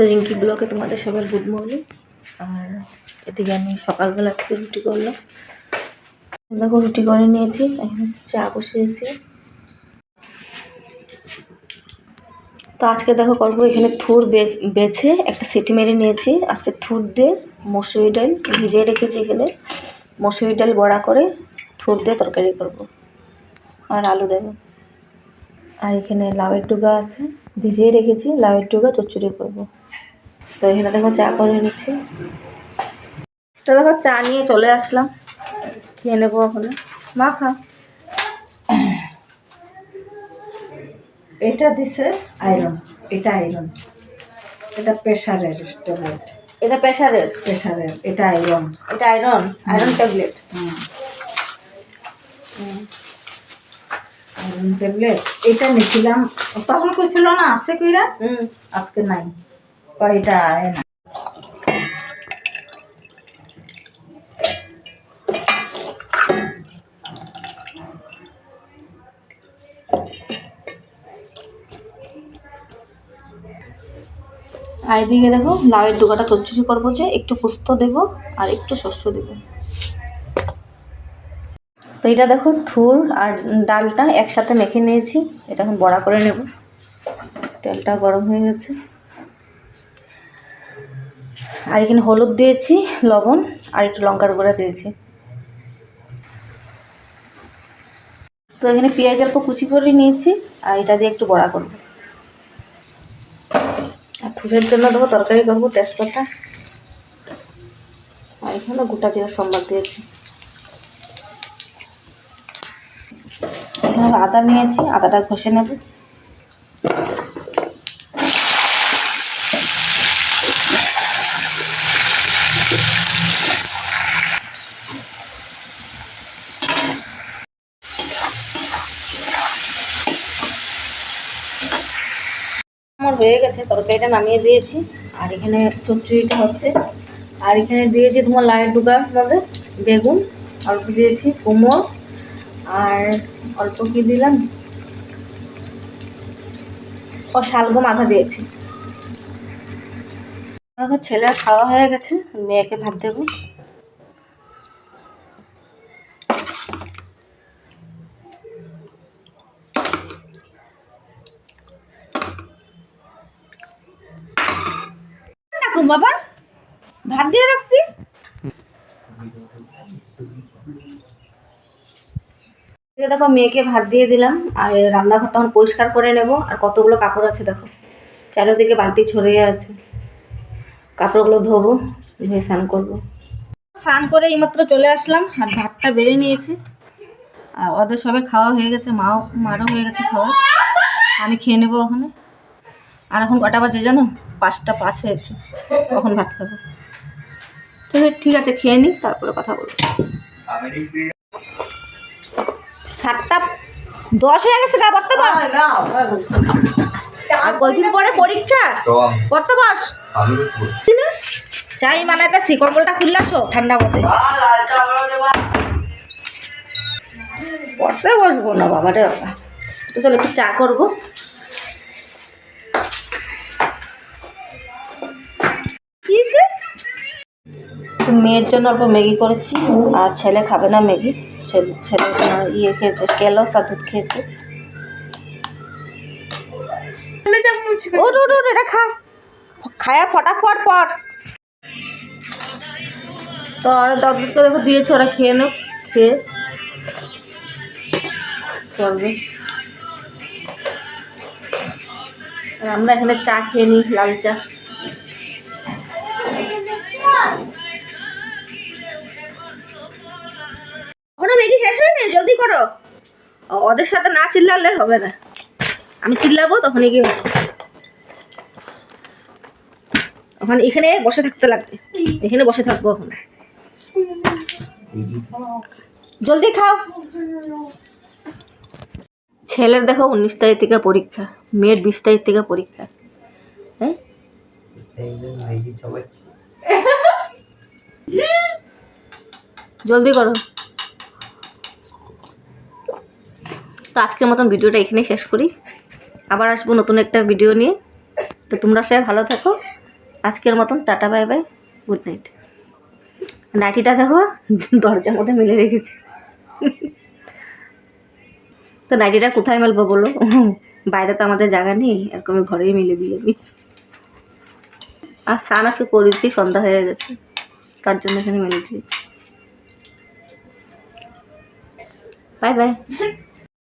তো রিঙ্কি ব্লগে তোমাদের সবার গুড মর্নিং। আর এদিকে আমি সকালবেলা একটু রুটি করলাম, দেখো রুটি করে নিয়েছি, এখন চা বসিয়েছি। তো আজকে দেখো করবো, এখানে থুর বেছে একটা সিটি মেরে নিয়েছি। আজকে থুর দিয়ে মসুরি ডাল ভিজিয়ে রেখেছি, এখানে মসুরি ডাল বড়া করে থুর দিয়ে তরকারি করব, আর আলু দেবো। আর এখানে লাউয়ের ডুগা আছে, ভিজিয়ে রেখেছি, লাউয়ের ডুগা চচ্চড়ি করবো। তো এখানে দেখো চা করে নিচ্ছি। তো দেখো চা নিয়ে চলে আসলাম, খেয়ে নেবো ওখানে। মা খা। এটা দিছে আয়রন, এটা আয়রন, এটা প্রেসারের ট্যাবলেট, এটা প্রেসারের, এটা আয়রন, এটা iron, iron tablet. Iron tablet এটা নিছিলাম, তখন কইছিল না আছে কইরা, আজকে নাই, কয়টা আয় না। আর এদিকে দেখো লাউয়ের ডুগাটা চচ্চড়ি করবো, যে একটু পোস্ত দেবো আর একটু শস্য দেবো। তো এটা দেখো থুর আর ডালটা একসাথে মেখে নিয়েছি, এটা এখন বড়া করে নেব। তেলটা গরম হয়ে গেছে, আর এখানে হলুদ দিয়েছি, লবণ আর একটু লঙ্কার গুঁড়া দিয়েছি। তো এখানে পেঁয়াজ অল্প কুচি করে নিয়েছি, আর এটা দিয়ে একটু বড়া করবো। আর থুরের জন্য দেখো তরকারি করবো, তেজপাতা আর এখানে গোটা জিরা সম্বাদ দিয়েছি। এখানে আদা নিয়েছি, আদাটা ঘষে নেব। আমার হয়ে গেছে, তরকারিটা নামিয়ে দিয়েছি, আর এখানে চচ্চড়িটা হচ্ছে। আর এখানে দিয়েছি তোমার লাউয়ের ডুগার মধ্যে বেগুন অল্প দিয়েছি, কুমড়ো আর অল্প কি দিলাম, ও শালগম আধা দিয়েছি। এখন ছেলের খাওয়া হয়ে গেছে, মেয়েকে ভাত দেবো। বাবা ভাত দিয়ে রাখছি। দেখো মেয়েকে ভাত দিয়ে দিলাম, আর রান্নাঘরটা আমার পরিষ্কার করে নেব। আর কতগুলো কাপড় আছে দেখো, চারিদিকে বালতি ছড়িয়ে আছে, কাপড়গুলো ধোবো, ধুয়ে স্নান করবো। স্নান করে এইমাত্র চলে আসলাম, আর ভাতটা বেড়ে নিয়েছি। আর ওদের সবাই খাওয়া হয়ে গেছে, মারও হয়ে গেছে খাওয়া, আমি খেয়ে নেবো ওখানে। আর এখন কটা বাজে জানো, 5টা 5 হয়েছে, কখন ভাত খাবো। ঠিক আছে, খেয়ে নিই, তারপরে কথা বলবো। 7টা 10 হয়ে গেছে, গা পড়তে বস। আর কয়দিন পরে পরীক্ষা, পড়তে বস। চাই মানাইতে শিকড়টা খুললে আসো, ঠান্ডা মতে পড়তে বসবো না বাবা রে বাবা। তো চলো একটু চা করবো। মেয়ের জন্য অল্প ম্যাগি করেছি, আর ছেলে খাবে না ম্যাগি, ছেলে ইয়ে খেয়েছে, কেলস আর দুধ খেয়েছে। এটা খায়া ফটাফট পর। তো দাদুকে দেখো দিয়েছে, ওরা খেয়ে নেব, খেয়ে করবে। আর আমরা এখানে চা খেয়ে নিই, লাল চা। ওখানে ম্যাগি শেষ হয়নি, জলদি করো, ওদের সাথে না চিল্লালে হবে না, আমি চিল্লাবো তখনই কি ওখানে এখানে বসে থাকতে লাগবে, এখানে বসে থাকবো এখন। জলদি খাও। ছেলের দেখো 19 তারিখ থেকে পরীক্ষা, মেয়ের 20 তারিখ থেকে পরীক্ষা। হ্যাঁ জলদি করো। তো আজকের মতন ভিডিওটা এখানেই শেষ করি, আবার আসবো নতুন একটা ভিডিও নিয়ে। তো তোমরা সবাই ভালো থাকো, আজকের মতন tata, bye bye, good night. নাইটিটা দেখো দরজার মধ্যে মেলে রেখেছি। তো নাইটিটা কোথায় মেলবো বলো? বাইরে তো আমাদের জায়গা নেই, এরকম ঘরেই মেলে দিই আমি। আর স্নান আজকে করেছি, সন্ধ্যা হয়ে গেছে, তার জন্য এখানে মেলে দিয়েছি। Bye bye.